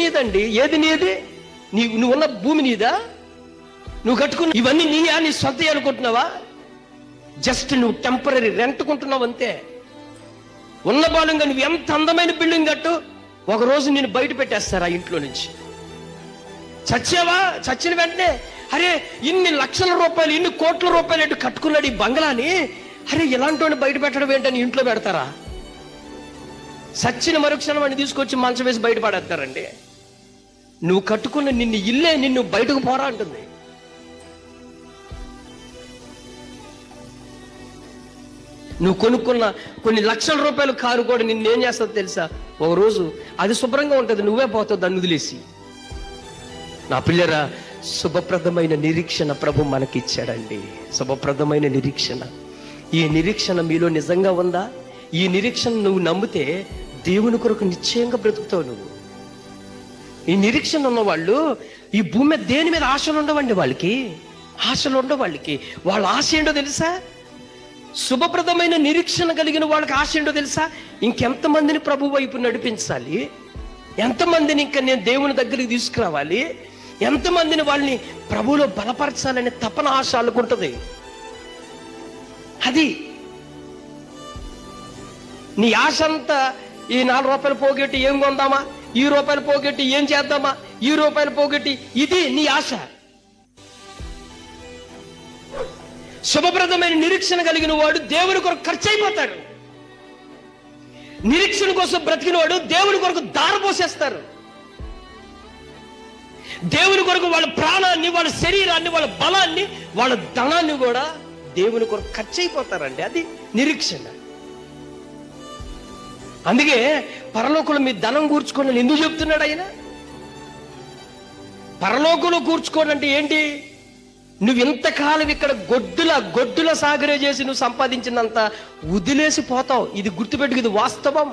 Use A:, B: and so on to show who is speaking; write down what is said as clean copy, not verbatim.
A: నీదండి? ఏది నీది? నువ్వు ఉన్న భూమి నీదా? నువ్వు కట్టుకున్న ఇవన్నీ నీయా? నీ సొంత అనుకుంటున్నావా? జస్ట్ నువ్వు టెంపరీ రెంట్కుంటున్నావు అంతే. ఉన్న బాలంగా నువ్వు ఎంత అందమైన బిల్డింగ్ కట్టు, ఒకరోజు నేను బయట పెట్టేస్తారు ఆ ఇంట్లో నుంచి. చచ్చావా? చచ్చిన వెంటనే అరే ఇన్ని లక్షల రూపాయలు, ఇన్ని కోట్ల రూపాయలు ఎటు కట్టుకున్నాడు ఈ బంగ్లాని, అరే ఇలాంటి బయట పెట్టడం ఏంటని ఇంట్లో పెడతారా? సచ్చిన మరుక్షణం వాడిని తీసుకొచ్చి మంచం వేసి బయట పడేస్తారండి. నువ్వు కట్టుకున్న నిన్ను ఇల్లే నిన్ను బయటకు పోరా అంటుంది. నువ్వు కొనుక్కున్న కొన్ని లక్షల రూపాయల కారు కూడా నిన్నేం చేస్తుందో తెలుసా? ఒక రోజు అది శుభ్రంగా ఉంటుంది, నువ్వే పోతావు దాన్ని వదిలేసి. నా పిల్లరా, శుభప్రదమైన నిరీక్షణ ప్రభు మనకిచ్చాడండి. శుభప్రదమైన నిరీక్షణ. ఈ నిరీక్షణ మీలో నిజంగా ఉందా? ఈ నిరీక్షణ నువ్వు నమ్మితే దేవుని కొరకు నిశ్చయంగా బ్రతుకుతావు నువ్వు. ఈ నిరీక్షణ ఉన్న వాళ్ళు ఈ భూమి మీద దేని మీద ఆశలు ఉండవండి. వాళ్ళకి ఆశలు ఉండవు. వాళ్ళ ఆశ ఏంటో తెలుసా? శుభప్రదమైన నిరీక్షణ కలిగిన వాళ్ళకి ఆశ ఏంటో తెలుసా? ఇంకెంతమందిని ప్రభు వైపు నడిపించాలి, ఎంతమందిని ఇంకా నేను దేవుని దగ్గరికి తీసుకురావాలి, ఎంతమందిని వాళ్ళని ప్రభువులో బలపరచాలనే తపన ఆశ అనుకుంటుంది. అది నీ ఆశ అంతా ఈ 4 రూపాయలు పోగొట్టి ఏం కొందామా, ఈ రూపాయలు పోగొట్టి ఏం చేద్దామా, ఈ రూపాయలు పోగొట్టి, ఇది నీ ఆశ. శుభప్రదమైన నిరీక్షణ కలిగిన వాడు దేవుని కొరకు ఖర్చు అయిపోతాడు. నిరీక్షణ కోసం బ్రతికిన వాడు దేవుని కొరకు దారపోసేస్తారు. దేవుని కొరకు వాళ్ళ ప్రాణాన్ని, వాళ్ళ శరీరాన్ని, వాళ్ళ బలాన్ని, వాళ్ళ ధనాన్ని కూడా దేవుని కొరకు ఖర్చు అయిపోతారండి. అది నిరీక్షణ. అందుకే పరలోకంలో మీ ధనం కూర్చుకోండి ఎందుకు చెప్తున్నాడు ఆయన? పరలోకంలో కూర్చుకోండి అంటే ఏంటి? నువ్వు ఇంతకాలం ఇక్కడ గొడ్డుల సాగరే చేసి నువ్వు సంపాదించినంత వదిలేసి పోతావు. ఇది గుర్తుపెట్టుకు, ఇది వాస్తవం.